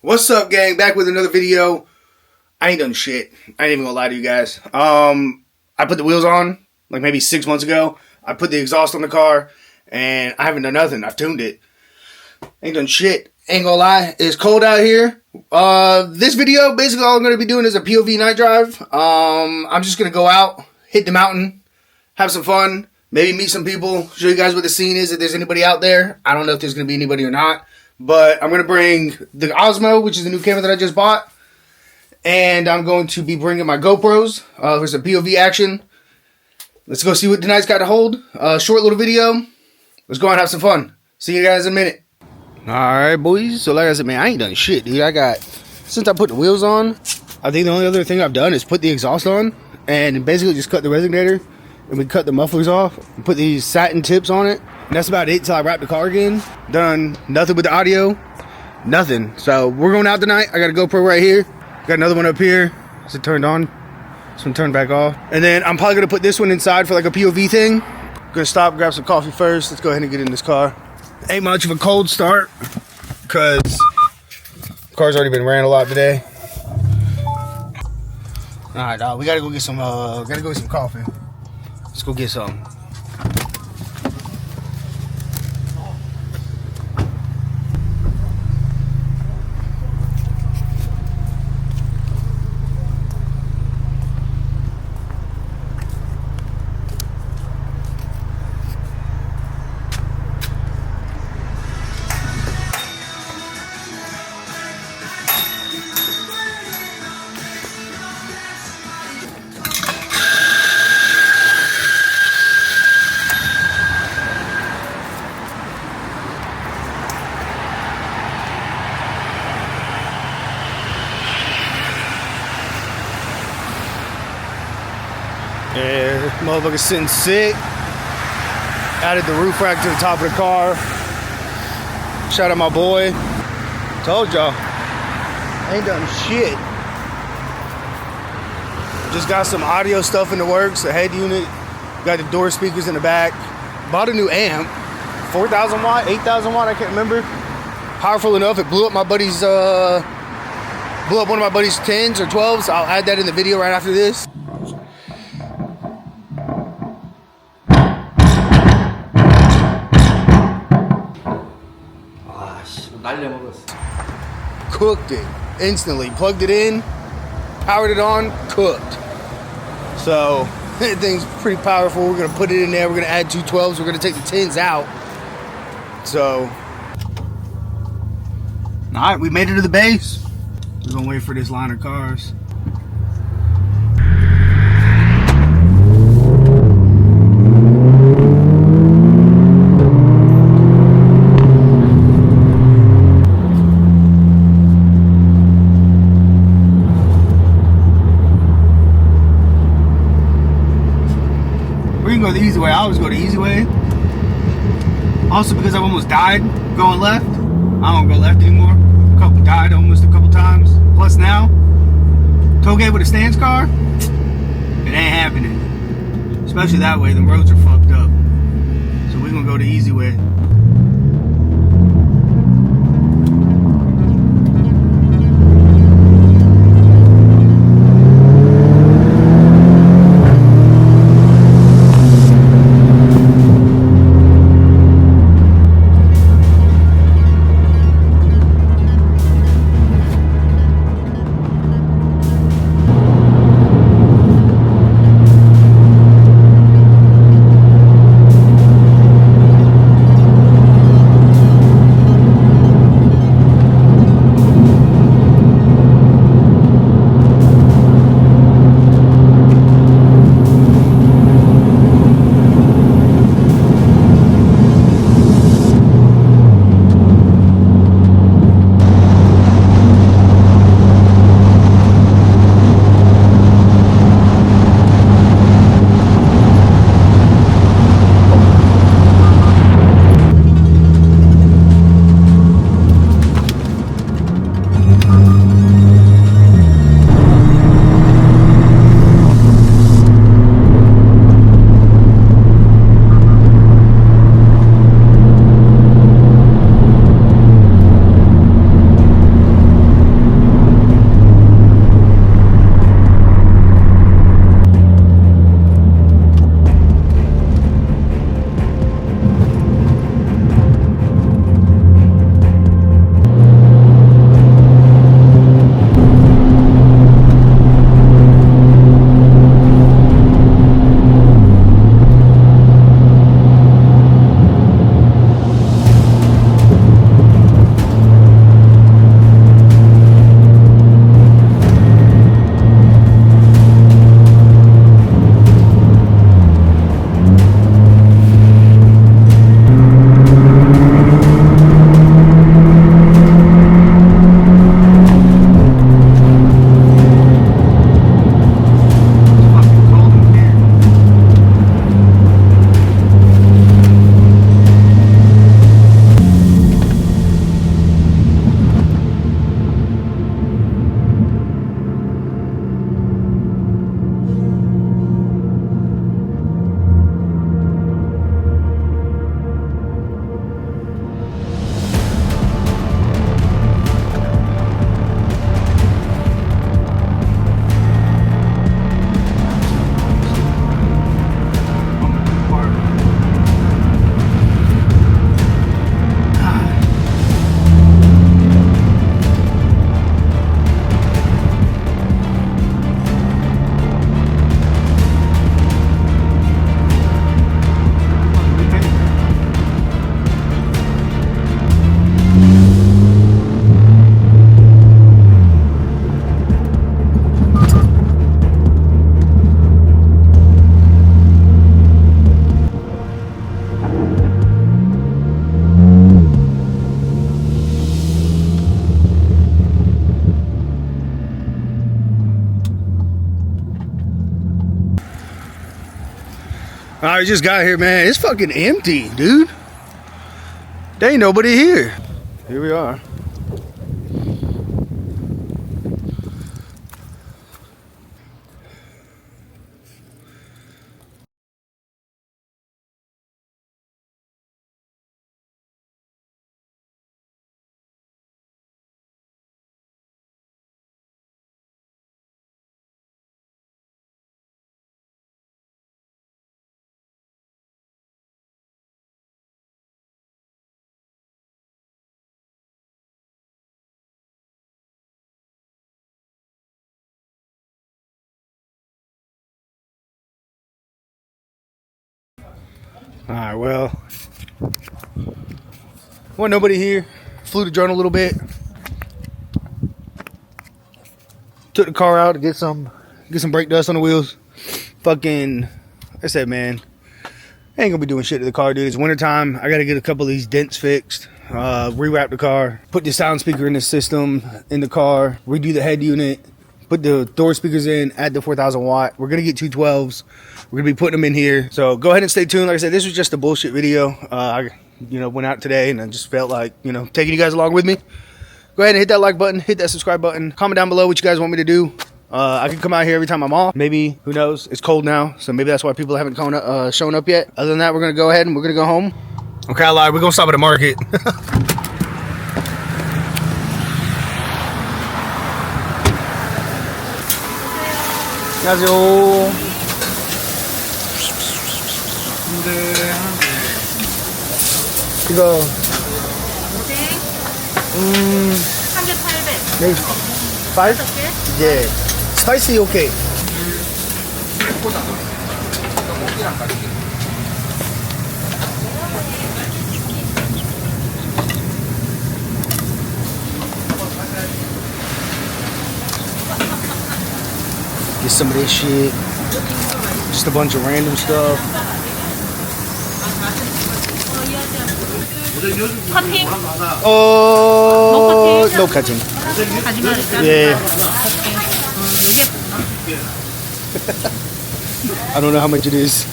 What's up, gang? Back with another video. I ain't done shit. I ain't even gonna lie to you guys. I put the wheels on like maybe 6 months ago. I put the exhaust on the car and I haven't done nothing. I've tuned it. Ain't done shit. Ain't gonna lie. It's cold out here. This video, basically all I'm gonna be doing is a POV night drive. I'm just gonna go out, hit the mountain, have some fun, maybe meet some people, show you guys what the scene is, if there's anybody out there. I don't know if there's gonna be anybody or not. But I'm going to bring the Osmo, which is the new camera that I just bought. And I'm going to be bringing my GoPros for some POV action. Let's go see what tonight's got to hold. Short little video. Let's go and have some fun. See you guys in a minute. Alright, boys. So like I said, man, I ain't done shit, dude. Since I put the wheels on, I think the only other thing I've done is put the exhaust on. And basically just cut the resonator. And we cut the mufflers off. And put these satin tips on it. And that's about it till I wrap the car again. Done nothing with the audio. Nothing. So we're going out tonight. I got a GoPro right here. Got another one up here. Is it turned on? This one turned back off. And then I'm probably going to put this one inside for like a POV thing. Gonna stop, grab some coffee first. Let's go ahead and get in this car. Ain't much of a cold start because the car's already been ran a lot today. Alright, dog. We gotta go get some coffee. Let's go get some. Yeah, motherfucker's sitting sick. Added the roof rack to the top of the car. Shout out my boy. Told y'all, ain't done shit. Just got some audio stuff in the works. A head unit. Got the door speakers in the back. Bought a new amp. 4,000 watt, 8,000 watt, I can't remember. Powerful enough. It blew up my buddy's, blew up one of my buddy's 10s or 12s. I'll add that in the video right after this. Cooked it instantly. Plugged it in, powered it on, cooked. So that thing's pretty powerful. We're gonna put it in there. We're gonna add two 12s. We're gonna take the 10s out. So, all right, we made it to the base. We're gonna wait for this line of cars. We can go the easy way. I always go the easy way. Also because I've almost died going left. I don't go left anymore. Died almost a couple times. Plus now, Touge with a stance car, it ain't happening. Especially that way, the roads are fucked up. So we're gonna go the easy way. I just got here, man. It's fucking empty, dude. There ain't nobody here. Here we are. Alright, well, wasn't nobody here. Flew the drone a little bit. Took the car out to get some brake dust on the wheels. Fucking, like I said, man, I ain't gonna be doing shit to the car, dude. It's wintertime. I gotta get a couple of these dents fixed. Rewrap the car. Put the sound speaker in the system in the car. Redo the head unit. Put the door speakers in. Add the 4,000 watt. We're gonna get 212s. We're gonna be putting them in here. So go ahead and stay tuned. Like I said, this was just a bullshit video. I went out today and I just felt like, taking you guys along with me. Go ahead and hit that like button, hit that subscribe button. Comment down below what you guys want me to do. I can come out here every time I'm off. Maybe, who knows? It's cold now, so maybe that's why people haven't shown up yet. Other than that, we're gonna go ahead and we're gonna go home. Okay, I lied. We're gonna stop at the market. 안녕하세요. 이거 한 개 800. 네, 5? 예, spicy okay. Get some of this shit. Just a bunch of random stuff. 커팅? No cutting. 가지 말을까? Yeah. I don't know how much it is.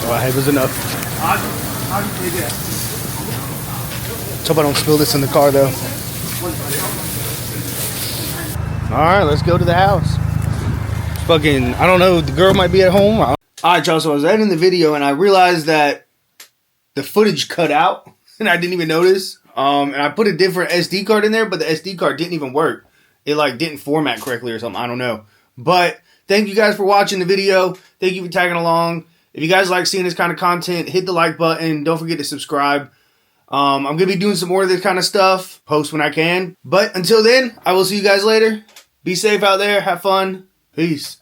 Oh, I hope it's enough. Let's hope I don't spill this in the car, though. Alright, let's go to the house. Fucking, I don't know, the girl might be at home. Alright, y'all, so I was editing the video and I realized that the footage cut out and I didn't even notice. And I put a different SD card in there, but the SD card didn't even work. It didn't format correctly or something. I don't know. But thank you guys for watching the video. Thank you for tagging along. If you guys like seeing this kind of content, hit the like button. Don't forget to subscribe. I'm going to be doing some more of this kind of stuff. Post when I can. But until then, I will see you guys later. Be safe out there. Have fun. Peace.